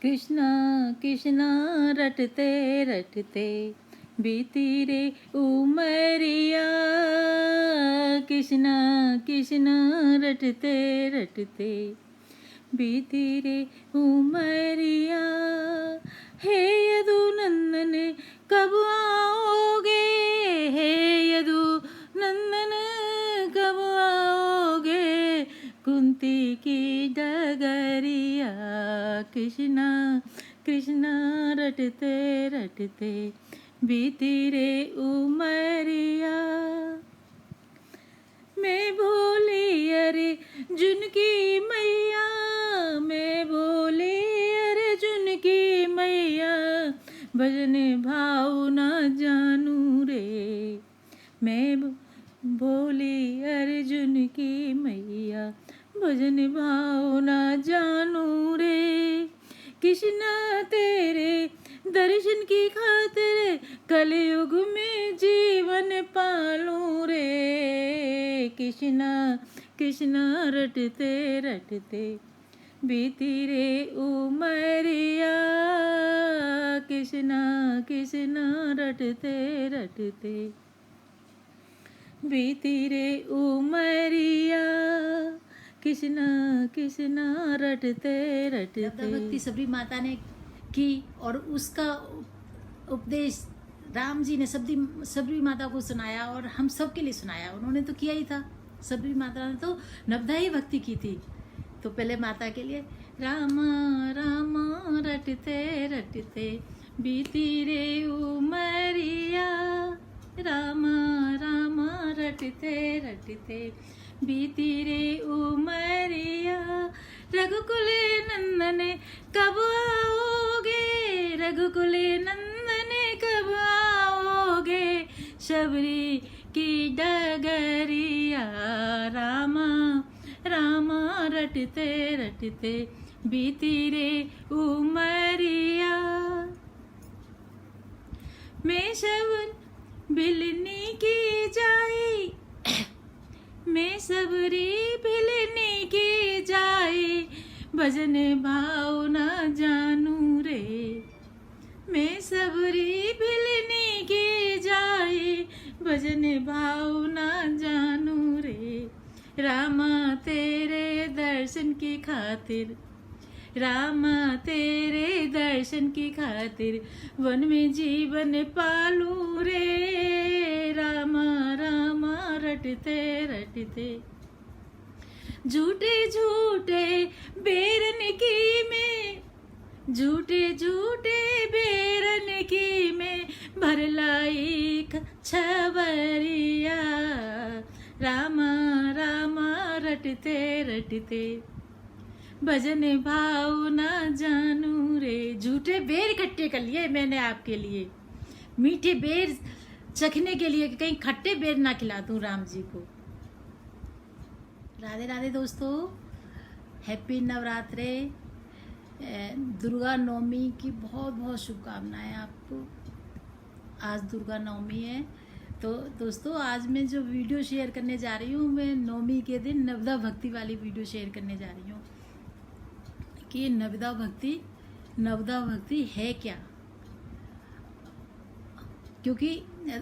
कृष्णा कृष्णा रटते रटते बीती रे उमरिया। कृष्णा कृष्णा रटते रटते बीती रे उमरिया। हे यदु नंदन कब आओगे, हे यदु नंदन कब आओगे, कुंती की डगरिया। कृष्णा कृष्णा रटते रटते बीती रे उमरिया। मैं भोली अर्जुन की मैया, मैं भोली अर्जुन की मैया, भजन भाव न जानू रे। मैं भोली अर्जुन की मैया, भजन भाव न जानू रे। कृष्णा तेरे दर्शन की खातिर कलयुग में जीवन पालूं रे। कृष्णा कृष्णा रटते रटते बीती रे उमरिया। कृष्णा कृष्णा रटते रटते बीती रे उमरिया। कृष्णा कृष्णा रटते रटते। भक्ति सबरी माता ने की और उसका उपदेश राम जी ने सबरी माता को सुनाया और हम सब के लिए सुनाया। उन्होंने तो किया ही था, सबरी माता ने तो नवदा ही भक्ति की थी। तो पहले माता के लिए राम राम रटते रटते बीती रे उमरिया। राम राम रटते रटते बीती रे उमरिया। रघुकुल नंदन कब आओगे, रघुकुल नंदन कब आओगे, शबरी की डगरिया। रामा रामा रटते रटते बीती रे उमरिया। मैं शबर बिलनी की जाई, मैं सबरी भिलने की जाए, भजन भाव न जानू रे। मैं सबरी भिलने की जाए, भजन भाव न जानू रे। रामा तेरे दर्शन की खातिर, रामा तेरे दर्शन की खातिर, वन में जीवन पालू रे। रामा रामा रटते रटते झूठे झूठे बेरन की में, झूठे झूठे बेरन की में भर लाई छबरिया। रामा रामा रटते रटते भजन भाव न जानू रे। झूठे बेर इकट्ठे कर लिए मैंने आपके लिए, मीठे बेर चखने के लिए, कहीं खट्टे बेर ना खिला दूं राम जी को। राधे राधे दोस्तों, हैप्पी नवरात्रे, दुर्गा नवमी की बहुत बहुत शुभकामनाएं आपको। आज दुर्गा नवमी है, तो दोस्तों आज मैं जो वीडियो शेयर करने जा रही हूँ, मैं नवमी के दिन नवदा भक्ति वाली वीडियो शेयर करने जा रही हूँ कि नवदा भक्ति है क्या। क्योंकि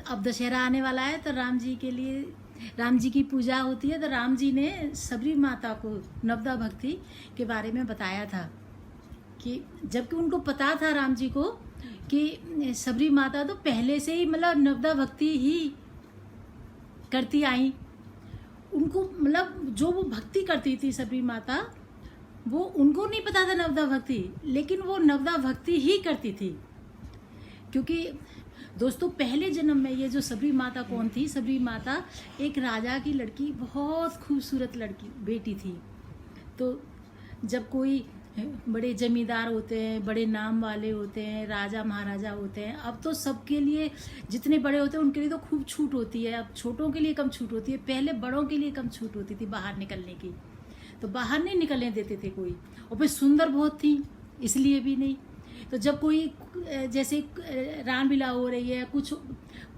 अब दशहरा आने वाला है, तो राम जी के लिए, राम जी की पूजा होती है, तो राम जी ने सबरी माता को नवदा भक्ति के बारे में बताया था कि जबकि उनको पता था राम जी को कि सबरी माता तो पहले से ही मतलब नवदा भक्ति ही करती आई। उनको मतलब जो वो भक्ति करती थी सबरी माता, वो उनको नहीं पता था नवदा भक्ति, लेकिन वो नवदा भक्ति ही करती थी। क्योंकि दोस्तों पहले जन्म में ये जो सबरी माता कौन थी, सबरी माता एक राजा की लड़की, बहुत खूबसूरत लड़की बेटी थी। तो जब कोई बड़े जमींदार होते हैं, बड़े नाम वाले होते हैं, राजा महाराजा होते हैं, अब तो सबके लिए, जितने बड़े होते हैं उनके लिए तो खूब छूट होती है, अब छोटों के लिए कम छूट होती है। पहले बड़ों के लिए कम छूट होती थी बाहर निकलने की, तो बाहर नहीं निकलने देते थे कोई। और फिर सुंदर बहुत थी इसलिए भी नहीं। तो जब कोई जैसे रामलीला हो रही है, कुछ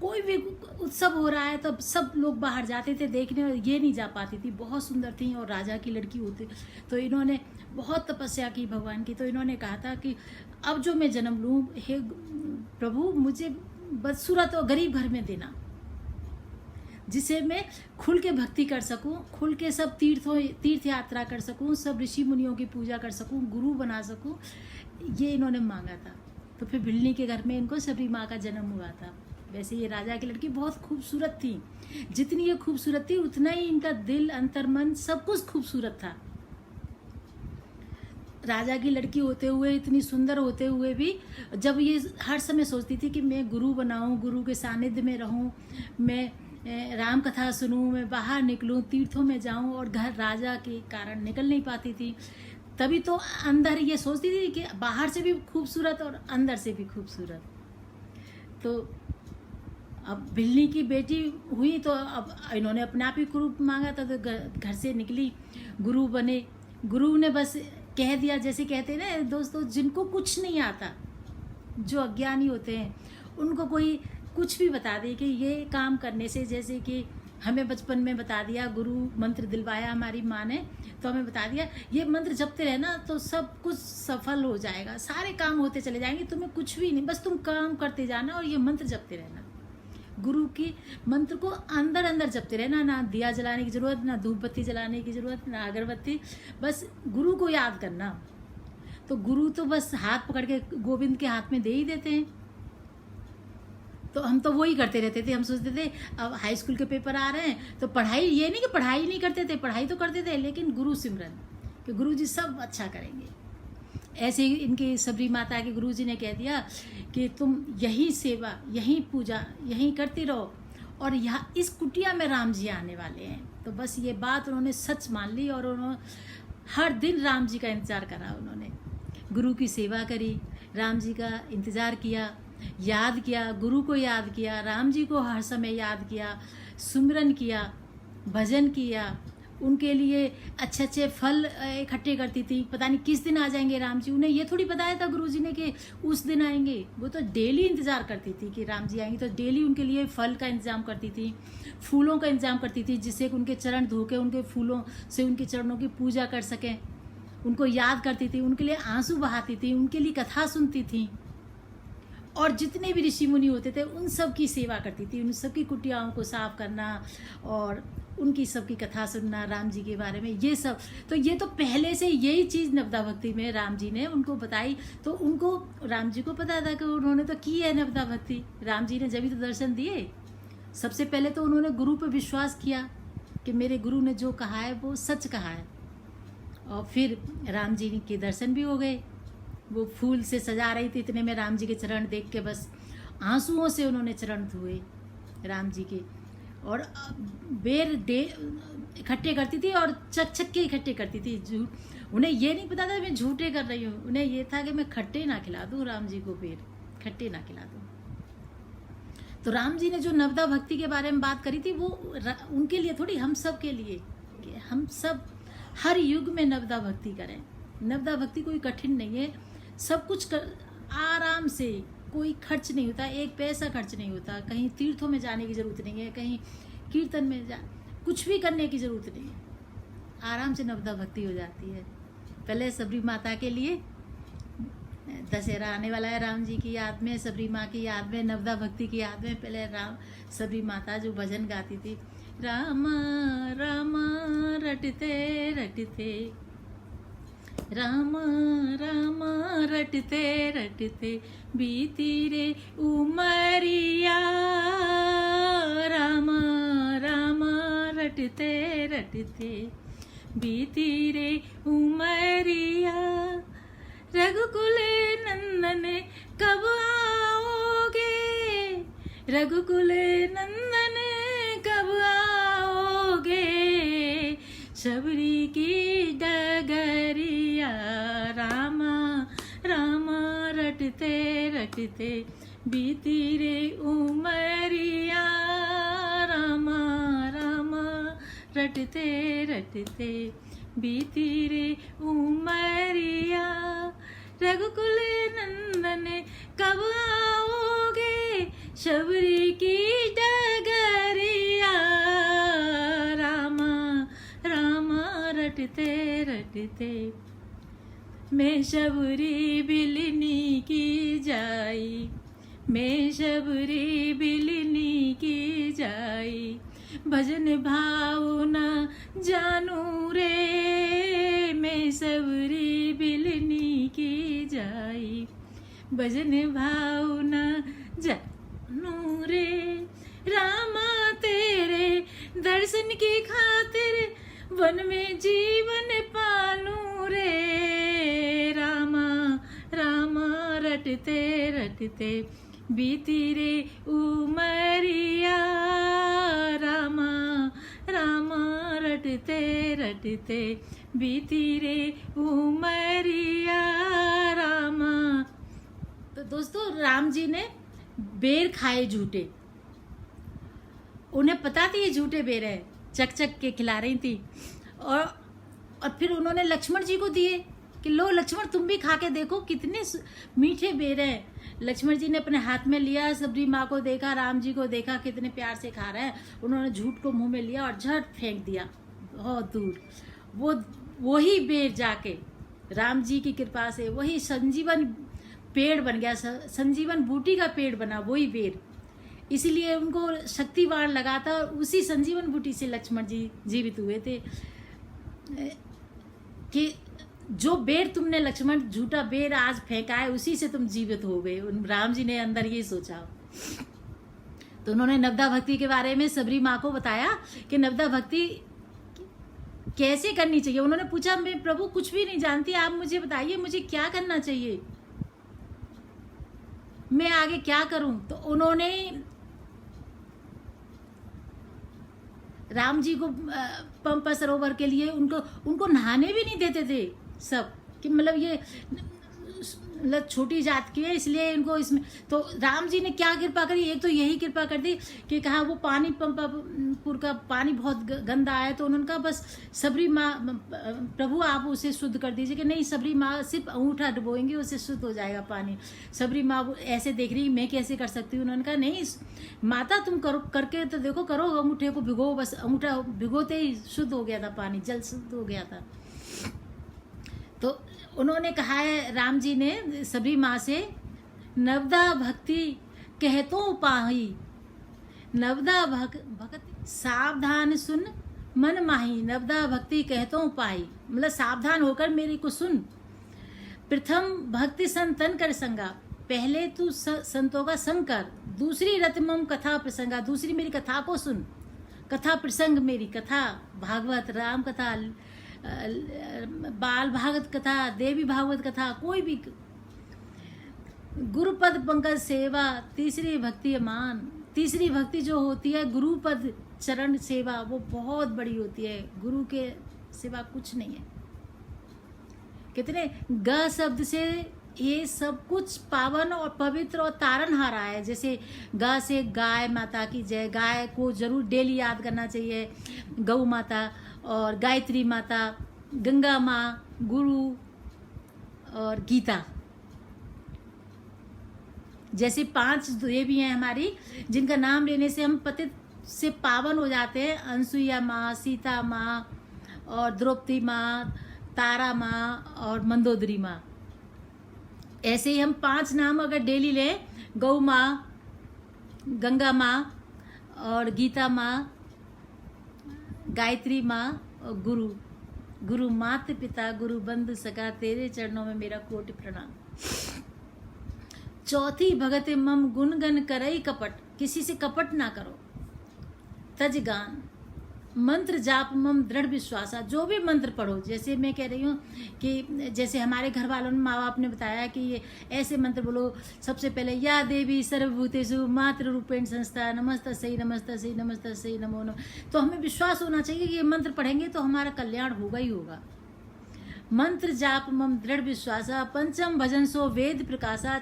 कोई भी उत्सव हो रहा है तो सब लोग बाहर जाते थे देखने, और ये नहीं जा पाती थी, बहुत सुंदर थी और राजा की लड़की होती। तो इन्होंने बहुत तपस्या की भगवान की, तो इन्होंने कहा था कि अब जो मैं जन्म लूँ, हे प्रभु मुझे बदसूरत और गरीब घर में देना, जिसे मैं खुल के भक्ति कर सकूं, खुल के सब तीर्थ यात्रा कर सकूं, सब ऋषि मुनियों की पूजा कर सकूं, गुरु बना सकूं। ये इन्होंने मांगा था। तो फिर भिल्ली के घर में इनको सबरी माँ का जन्म हुआ था। वैसे ये राजा की लड़की बहुत खूबसूरत थी, जितनी ये खूबसूरत थी उतना ही इनका दिल, अंतर, मन सब कुछ खूबसूरत था। राजा की लड़की होते हुए, इतनी सुंदर होते हुए भी, जब ये हर समय सोचती थी कि मैं गुरु बनाऊं, गुरु के सानिध्य में रहूं, मैं राम कथा सुनूं, मैं बाहर निकलूं, तीर्थों में जाऊं, और घर राजा के कारण निकल नहीं पाती थी। तभी तो अंदर ये सोचती थी कि बाहर से भी खूबसूरत और अंदर से भी खूबसूरत। तो अब भिल्ली की बेटी हुई तो अब इन्होंने अपने आप ही गुरु मांगा था, तो घर से निकली, गुरु बने। गुरु ने बस कह दिया, जैसे कहते हैं ना दोस्तों, जिनको कुछ नहीं आता, जो अज्ञानी होते हैं, उनको कोई कुछ भी बता दे कि ये काम करने से, जैसे कि हमें बचपन में बता दिया, गुरु मंत्र दिलवाया हमारी माँ ने, तो हमें बता दिया ये मंत्र जपते रहना तो सब कुछ सफल हो जाएगा, सारे काम होते चले जाएंगे, तुम्हें कुछ भी नहीं, बस तुम काम करते जाना और ये मंत्र जपते रहना। गुरु की मंत्र को अंदर अंदर जपते रहना, ना दिया जलाने की जरूरत, ना धूप बत्ती जलाने की जरूरत, ना अगरबत्ती, बस गुरु को याद करना। तो गुरु तो बस हाथ पकड़ के गोविंद के हाथ में दे ही देते हैं। तो हम तो वही करते रहते थे। हम सोचते थे अब हाई स्कूल के पेपर आ रहे हैं तो पढ़ाई, ये नहीं कि पढ़ाई नहीं करते थे, पढ़ाई तो करते थे, लेकिन गुरु सिमरन, कि गुरु जी सब अच्छा करेंगे। ऐसे ही इनकी सबरी माता के गुरु जी ने कह दिया कि तुम यही सेवा, यही पूजा, यही करती रहो, और यहाँ इस कुटिया में राम जी आने वाले हैं। तो बस ये बात उन्होंने सच मान ली, और उन्होंने हर दिन राम जी का इंतज़ार करा। उन्होंने गुरु की सेवा करी, राम जी का इंतज़ार किया, याद किया, गुरु को याद किया, राम जी को हर समय याद किया, सुमिरन किया, भजन किया, उनके लिए अच्छे अच्छे फल इकट्ठे करती थी। पता नहीं किस दिन आ जाएंगे राम जी, उन्हें ये थोड़ी बताया था गुरु जी ने कि उस दिन आएंगे। वो तो डेली इंतज़ार करती थी कि राम जी आएंगे, तो डेली उनके लिए फल का इंतज़ाम करती थी, फूलों का इंतज़ाम करती थी, जिससे उनके चरण धो के उनके फूलों से उनके चरणों की पूजा कर सकें। उनको याद करती थी, उनके लिए आंसू बहाती थी, उनके लिए कथा सुनती थी, और जितने भी ऋषि मुनि होते थे उन सब की सेवा करती थी, उन सब की कुटियाओं को साफ करना और उनकी सबकी कथा सुनना राम जी के बारे में, ये सब। तो ये तो पहले से यही चीज़ नवदा भक्ति में राम जी ने उनको बताई। तो उनको, राम जी को पता था कि उन्होंने तो की है नवदा भक्ति, राम जी ने जब ही तो दर्शन दिए। सबसे पहले तो उन्होंने गुरु पर विश्वास किया कि मेरे गुरु ने जो कहा है वो सच कहा है, और फिर राम जी के दर्शन भी हो गए। वो फूल से सजा रही थी, इतने में राम जी के चरण देख के बस आंसुओं से उन्होंने चरण धोए राम जी के, और बेर डे इकट्ठे करती थी और चक के इकट्ठे करती थी। उन्हें ये नहीं पता था मैं झूठे कर रही हूँ, उन्हें ये था कि मैं खट्टे ना खिला दूँ राम जी को, बेर खट्टे ना खिला दूँ। तो राम जी ने जो नवदा भक्ति के बारे में बात करी थी वो उनके लिए थोड़ी, हम सब के लिए, कि हम सब हर युग में नवदा भक्ति करें। नवदा भक्ति कोई कठिन नहीं है, सब कुछ आराम से, कोई खर्च नहीं होता, एक पैसा खर्च नहीं होता, कहीं तीर्थों में जाने की ज़रूरत नहीं है, कहीं कीर्तन में कुछ भी करने की ज़रूरत नहीं है, आराम से नवदा भक्ति हो जाती है। पहले सबरी माता के लिए, दशहरा आने वाला है, राम जी की याद में, सबरी माँ की याद में, नवदा भक्ति की याद में पहले सबरी माता जो भजन गाती थी, राम राम रटते रटते, राम राम रटते रटते बीती रे उमरिया, राम राम रटते रटते बीती रे उमरिया, रघुकुल नंदन कब आओगे, रघुकुल नंदन कब आओगे, सबरी की डगरिया, राम राम रटते रटते बीती रे उमरिया, राम राम रटते रटते बीती रे उमरिया, रघुकुल नंदन कब आओगे, सबरी की रटते रटते मैं शबरी बिलनी की जाई, मैं शबरी बिलनी की जाई, भजन भाव न जानू रे, मैं सबरी बिलनी की जाई, भजन भाव न जानू रे। रामा तेरे दर्शन की खातिर वन में जीवन पालू रे, रामा रामा रटते रटते बीती रे उमरिया, रामा रामा रटते रटते बीती रे उमरिया रामा। तो दोस्तों राम जी ने बेर खाए झूठे, उन्हें पता थी ये झूठे बेर है, चक चक के खिला रही थी, और फिर उन्होंने लक्ष्मण जी को दिए कि लो लक्ष्मण तुम भी खा के देखो कितने मीठे बेर हैं। लक्ष्मण जी ने अपने हाथ में लिया, सबरी माँ को देखा, राम जी को देखा कितने प्यार से खा रहे हैं, उन्होंने झूठ को मुंह में लिया और झट फेंक दिया बहुत दूर। वही बेर जाके राम जी की कृपा से वही संजीवन पेड़ बन गया, संजीवन बूटी का पेड़ बना वही बेर, इसीलिए उनको शक्तिवान लगा था और उसी संजीवन बूटी से लक्ष्मण जी जीवित हुए थे। कि जो बेर तुमने लक्ष्मण झूठा बेर आज फेंका है उसी से तुम जीवित हो गए, राम जी ने अंदर ये सोचा। तो उन्होंने नवदा भक्ति के बारे में सबरी माँ को बताया कि नवदा भक्ति कैसे करनी चाहिए। उन्होंने पूछा मैं प्रभु कुछ भी नहीं जानती, आप मुझे बताइए मुझे क्या करना चाहिए, मैं आगे क्या करूं। तो उन्होंने राम जी को पंपा सरोवर के लिए उनको नहाने भी नहीं देते थे सब, कि मतलब ये मतलब छोटी जात की है इसलिए इनको इसमें। तो राम जी ने क्या कृपा करी, एक तो यही कृपा कर दी कि कहा वो पानी पंपापुर का पानी बहुत गंदा आया, तो उन्होंने कहा बस सबरी माँ प्रभु आप उसे शुद्ध कर दीजिए, कि नहीं सबरी माँ सिर्फ अंगूठा डुबोएंगे उससे शुद्ध हो जाएगा पानी। सबरी माँ ऐसे देख रही मैं कैसे कर सकती हूँ, उन्होंने कहा नहीं माता तुम करो, करके तो देखो, करो अंगूठे को भिगो, बस अंगूठा भिगोते ही शुद्ध हो गया था पानी, जल शुद्ध हो गया था। तो उन्होंने कहा है राम जी ने सबरी माँ से नवदा भक्ति कहतो पाही, नवदा भक्ति सावधान सुन मन माही, नवदा भक्ति कहतो पाही, मतलब सावधान होकर मेरी को सुन। प्रथम भक्ति संतन कर संगा, पहले तू संतों का संग कर, दूसरी रतमम कथा प्रसंगा, दूसरी मेरी कथा को सुन, कथा प्रसंग मेरी कथा, भागवत राम कथा, बाल भागवत कथा, देवी भागवत कथा, कोई भी। गुरुपद पंकज सेवा, तीसरी भक्ति अमान, तीसरी भक्ति जो होती है गुरुपद चरण सेवा वो बहुत बड़ी होती है, गुरु के सिवा कुछ नहीं है। कितने ग शब्द से ये सब कुछ पावन और पवित्र और तारनहारा है। जैसे ग से गाय माता की जय, गाय को जरूर डेली याद करना चाहिए, गौ माता और गायत्री माता, गंगा माँ, गुरु और गीता, जैसे 5 देवी हैं हमारी जिनका नाम लेने से हम पतित से पावन हो जाते हैं। अनसुईया माँ, सीता माँ और द्रौपदी माँ, तारा माँ और मंदोदरी माँ, ऐसे ही हम 5 नाम अगर डेली लें, गौ माँ, गंगा माँ और गीता माँ, गायत्री माँ और गुरु, गुरु माता पिता गुरु बंधु सखा, तेरे चरणों में मेरा कोटि प्रणाम। चौथी भगत मम गुणगन करई कपट, किसी से कपट ना करो। तज गान मंत्र जाप मम दृढ़ विश्वासा, जो भी मंत्र पढ़ो, जैसे मैं कह रही हूँ कि जैसे हमारे घर वालों ने माँ बाप ने बताया कि ये ऐसे मंत्र बोलो, सबसे पहले या देवी सर्वभूतेषु मातृ रूपेण संस्था नमस्तस्यै नमस्तस्यै नमस्तस्यै नमो नमः। तो हमें विश्वास होना चाहिए कि ये मंत्र पढ़ेंगे तो हमारा कल्याण होगा ही होगा। मंत्र जाप मम दृढ़ विश्वासा, पंचम भजन सो वेद प्रकाशा,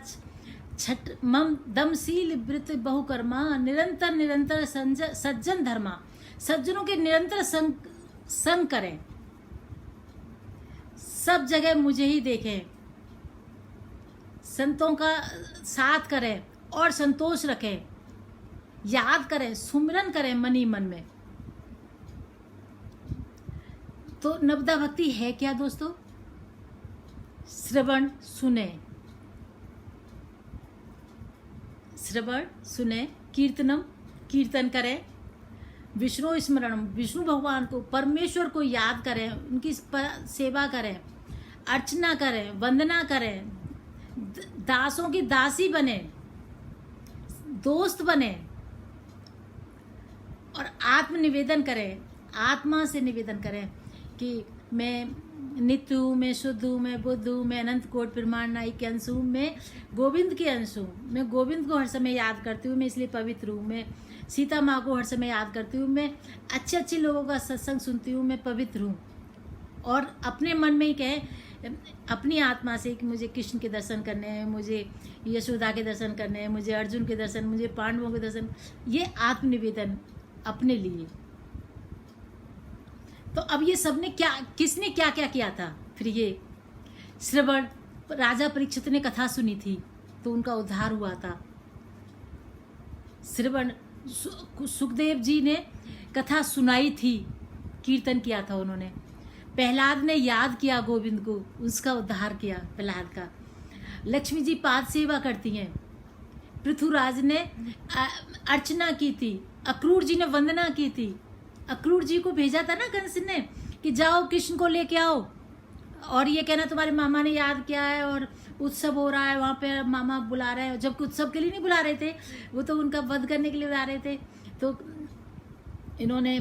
छठ मम दमशील वृत बहुकर्मा, निरंतर निरंतर सज्जन धर्मा, सज्जनों के निरंतर संग करें, सब जगह मुझे ही देखें, संतों का साथ करें और संतोष रखें, याद करें, सुमिरन करें मन ही मन में। तो नवदा भक्ति है क्या दोस्तों? श्रवण सुने, श्रवण सुने, कीर्तनम कीर्तन करें, विष्णु स्मरणम विष्णु भगवान को, परमेश्वर को याद करें, उनकी सेवा करें, अर्चना करें, वंदना करें, दासों की दासी बने, दोस्त बने और आत्मनिवेदन करें, आत्मा से निवेदन करें कि मैं नित्य हूँ, मैं शुद्ध हूँ, मैं बुद्ध हूँ, मैं अनंत कोटि ब्रह्मांड नायक के अंश हूँ, मैं गोविंद के अंश हूँ, मैं गोविंद को हर समय याद करती हूँ, मैं इसलिए पवित्र हूँ, मैं सीता माँ को हर समय याद करती हूँ, मैं अच्छे अच्छे लोगों का सत्संग सुनती हूँ, मैं पवित्र हूँ। और अपने मन में ही कहें अपनी आत्मा से कि मुझे कृष्ण के दर्शन करने हैं, मुझे यशोदा के दर्शन करने हैं, मुझे अर्जुन के दर्शन, मुझे पांडवों के दर्शन, ये आत्मनिवेदन अपने लिए। तो अब ये सबने क्या, किसने क्या क्या किया था? फिर ये श्रवण, राजा परीक्षित ने कथा सुनी थी तो उनका उद्धार हुआ था। श्रवण, सुखदेव जी ने कथा सुनाई थी, कीर्तन किया था उन्होंने। प्रहलाद ने याद किया गोविंद को, उसका उद्धार किया प्रहलाद का। लक्ष्मी जी पाद सेवा करती हैं। पृथुराज ने अर्चना की थी, अक्रूर जी ने वंदना की थी। अक्रूर जी को भेजा था ना कंस ने कि जाओ कृष्ण को लेके आओ और ये कहना तुम्हारे मामा ने याद किया है और उत्सव हो रहा है, वहाँ पे मामा बुला रहे हैं, जबकि उत्सव के लिए नहीं बुला रहे थे, वो तो उनका वध करने के लिए बुला रहे थे। तो इन्होंने,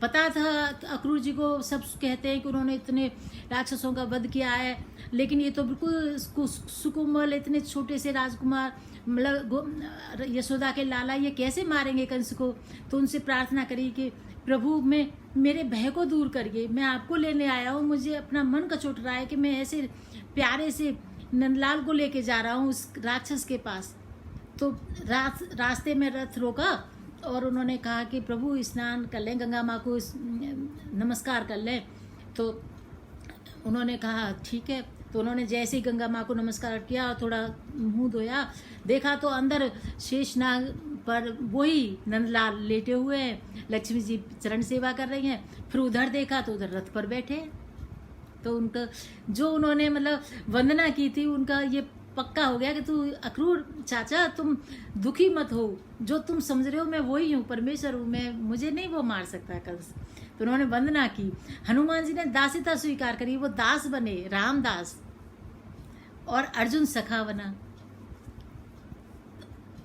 पता था अक्रूर जी को, सब कहते हैं कि उन्होंने इतने राक्षसों का वध किया है, लेकिन ये तो बिल्कुल सुकोमल, इतने छोटे से राजकुमार, मतलब यशोदा के लाला, ये कैसे मारेंगे कंस को? तो उनसे प्रार्थना करी कि प्रभु में मेरे भय को दूर करिए, मैं आपको लेने आया हूँ, मुझे अपना मन कचोट रहा है कि मैं ऐसे प्यारे से नंदलाल को लेके जा रहा हूँ उस राक्षस के पास। तो रास्ते में रथ रोका और उन्होंने कहा कि प्रभु स्नान कर लें, गंगा माँ को नमस्कार कर लें। तो उन्होंने कहा ठीक है। तो उन्होंने जैसे ही गंगा माँ को नमस्कार किया और थोड़ा मुंह धोया, देखा तो अंदर शेषनाग पर वही नंदलाल लेटे हुए हैं, लक्ष्मी जी चरण सेवा कर रही हैं। फिर उधर देखा तो उधर रथ पर बैठे। तो उनका जो उन्होंने मतलब वंदना की थी, उनका ये पक्का हो गया कि तू अक्रूर चाचा, तुम दुखी मत हो, जो तुम समझ रहे हो मैं वही हूँ, परमेश्वर हूँ मैं, मुझे नहीं वो मार सकता कंस। तो उन्होंने वंदना की। हनुमान जी ने दासिता स्वीकार करी, वो दास बने, रामदास। और अर्जुन सखा बना।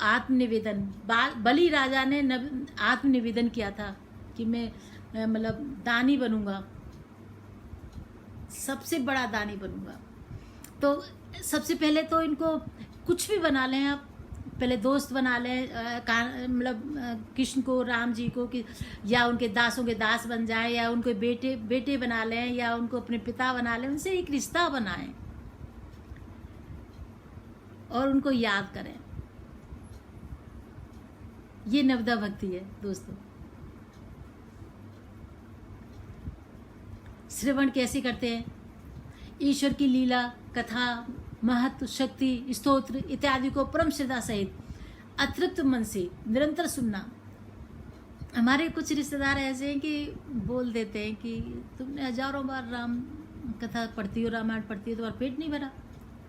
आत्मनिवेदन, बलि राजा ने आत्मनिवेदन किया था कि मैं मतलब दानी बनूंगा, सबसे बड़ा दानी बनूंगा। तो सबसे पहले तो इनको कुछ भी बना लें आप, पहले दोस्त बना लें, मतलब कृष्ण को, राम जी को, कि या उनके दासों के दास बन जाएं, या उनको बेटे बना लें, या उनको अपने पिता बना लें, उनसे एक रिश्ता बनाएं और उनको याद करें। ये नवदा भक्ति है दोस्तों। श्रवण कैसे करते हैं? ईश्वर की लीला, कथा, महत्व, शक्ति, स्तोत्र इत्यादि को परम श्रद्धा सहित अतृप्त मन से निरंतर सुनना। हमारे कुछ रिश्तेदार ऐसे हैं कि बोल देते हैं कि तुमने हजारों बार राम कथा पढ़ती हो, रामायण पढ़ती हो, तुम्हारा पेट नहीं भरा,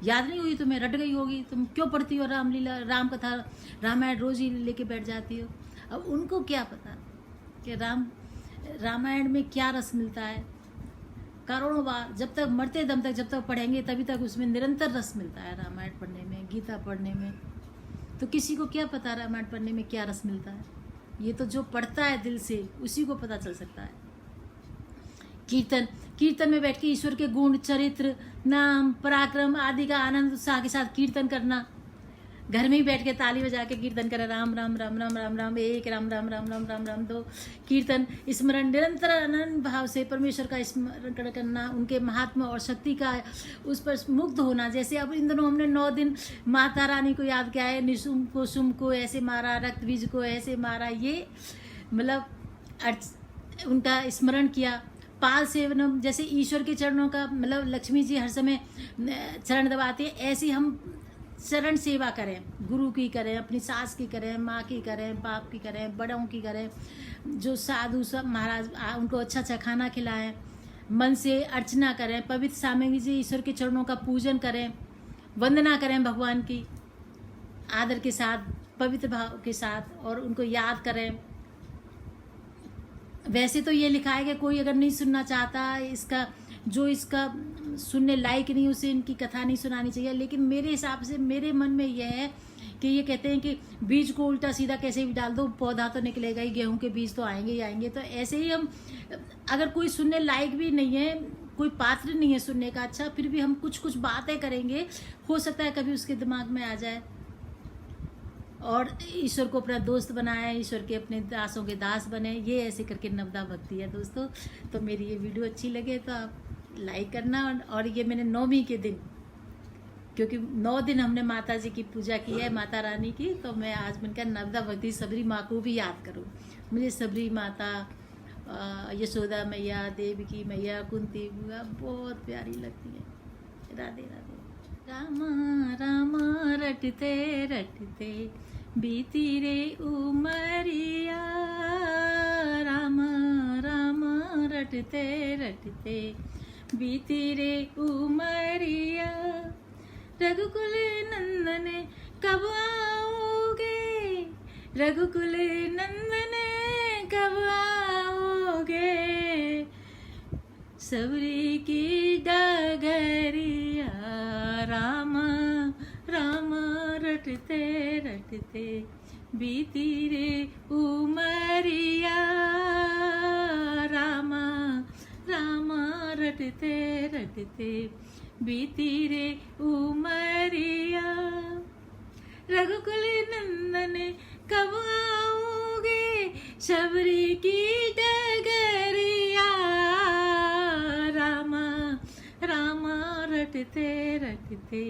याद नहीं हुई तुम्हें, रट गई होगी, तुम क्यों पढ़ती हो रामलीला, राम कथा, रामायण रोज ही लेके बैठ जाती हो। अब उनको क्या पता कि रामायण में क्या रस मिलता है। करोड़ों बार, जब तक मरते दम तक जब तक पढ़ेंगे तभी तक उसमें निरंतर रस मिलता है, रामायण पढ़ने में, गीता पढ़ने में। तो किसी को क्या पता रामायण पढ़ने में क्या रस मिलता है? ये तो जो पढ़ता है दिल से उसी को पता चल सकता है। कीर्तन में बैठ के ईश्वर के गुण, चरित्र, नाम, पराक्रम आदि का आनंद उत्साह के साथ कीर्तन करना। घर में ही बैठ के ताली बजा के कीर्तन करें, राम राम राम राम राम राम एक, राम राम राम राम राम राम दो। कीर्तन, स्मरण, निरंतर आनंद भाव से परमेश्वर का स्मरण करना, उनके महात्मा और शक्ति का उस पर मुग्ध होना। जैसे अब इन दिनों हमने 9 दिन माता रानी को याद किया है, निशुम को, शुम को ऐसे मारा, रक्त बीज को ऐसे मारा, ये मतलब उनका स्मरण किया। पाल सेवनम, जैसे ईश्वर के चरणों का मतलब लक्ष्मी जी हर समय चरण दबाते हैं, ऐसे हम चरण सेवा करें, गुरु की करें, अपनी सास की करें, माँ की करें, बाप की करें, बड़ों की करें, जो साधु सब महाराज उनको अच्छा अच्छा खाना खिलाएं, मन से अर्चना करें, पवित्र सामग्री से ईश्वर के चरणों का पूजन करें, वंदना करें भगवान की आदर के साथ, पवित्र भाव के साथ, और उनको याद करें। वैसे तो ये लिखा है कि कोई अगर नहीं सुनना चाहता, इसका सुनने लायक नहीं, उसे इनकी कथा नहीं सुनानी चाहिए, लेकिन मेरे हिसाब से मेरे मन में यह है कि ये कहते हैं कि बीज को उल्टा सीधा कैसे भी डाल दो, पौधा तो निकलेगा ही, गेहूं के बीज तो आएंगे ही आएंगे। तो ऐसे ही हम, अगर कोई सुनने लायक भी नहीं है, कोई पात्र नहीं है सुनने का अच्छा, फिर भी हम कुछ कुछ बातें करेंगे, हो सकता है कभी उसके दिमाग में आ जाए, और ईश्वर को अपना दोस्त बनाए, ईश्वर के अपने दासों के दास बने। ये ऐसे करके नवदा भक्ति है दोस्तों। तो मेरी ये वीडियो अच्छी लगे तो आप लाइक करना। और ये मैंने 9वीं के दिन, क्योंकि 9 दिन हमने माता जी की पूजा की है, माता रानी की, तो मैं आज मैंने कहा नवदा भक्ति सबरी माँ को भी याद करूँ। मुझे सबरी माता, यशोदा मैया, देवकी मैया, कुंती बुआ बहुत प्यारी लगती है। राधे राधे। रामा रामा रटते रटते बीती रे उमरिया, रामा रामा रटते रटते बीती रे उमरिया, रघुकुल नंदन कब आओगे, रघुकुल नंदन कब आओगे, सबरी की डगरिया, रामा रामा रटते रटते बीती रे उमरिया, रामा रामा रटते रटते बीती रे उमरिया, रघुकुल नंदन कब आओगे, सबरी की डगरिया, रामा रामा रटते रटते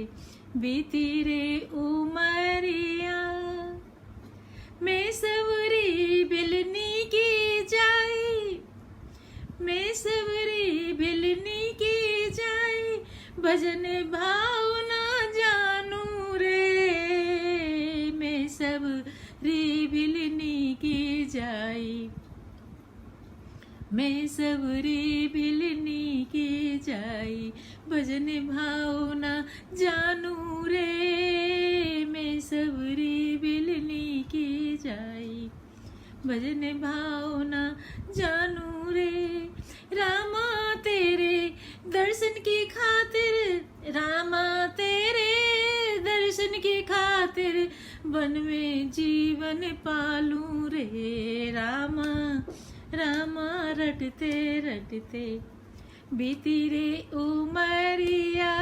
बीती रे उमरिया, मैं सबरी बिलनी की जाई, मैं सबरी बिलनी की जाई, भजन भाव ना जानू रे, मैं सबरी बिलनी की जाई, मैं सबरी बिलनी की जाई, भजन भाव ना जानू रे, मैं सबरी बिलनी की जाई, भजन भाव ना जानू रे, रामा तेरे दर्शन की खातिर, रामा तेरे दर्शन की खातिर, वन में जीवन पालू रे, रामा रामा रटते रटते बीती रे उमरिया,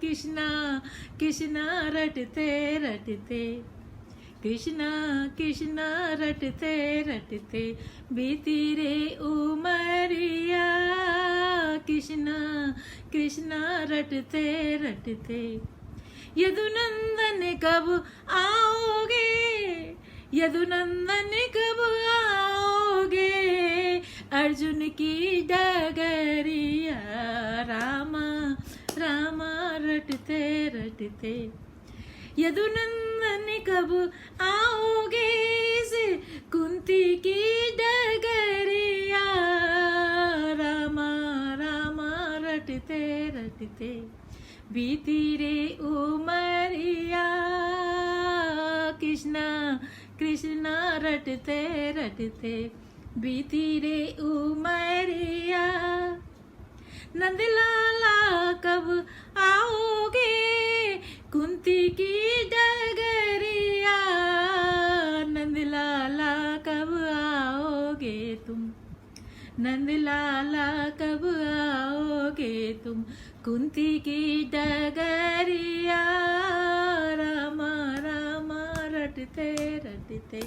कृष्णा कृष्णा रटते रटते, कृष्णा कृष्णा रटते रटते बीती रे उमरिया, कृष्णा कृष्णा रटते रटते, यदुनंदन कब आओगे, यदुनंदन कब आओगे, अर्जुन की डगरिया, रामा रामा रटते रटते, यदुनंदन कब आओगे, से कुंती की डगरिया, रामा रामा रटते रटते बीती रे उमरिया, कृष्णा कृष्णा रटते रटते बीती रे उमरिया, नंदलाला कब आओगे, कुंती की डगरिया, नंदलाला कब आओगे तुम, नंदलाला कब आओगे तुम, कुंती की डगरिया, रामा रामा रटते रटते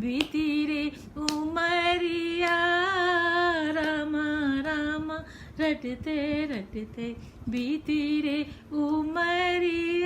बीती रे उमरिया, रामा रामा रटते रटते बीती रे उमरिया।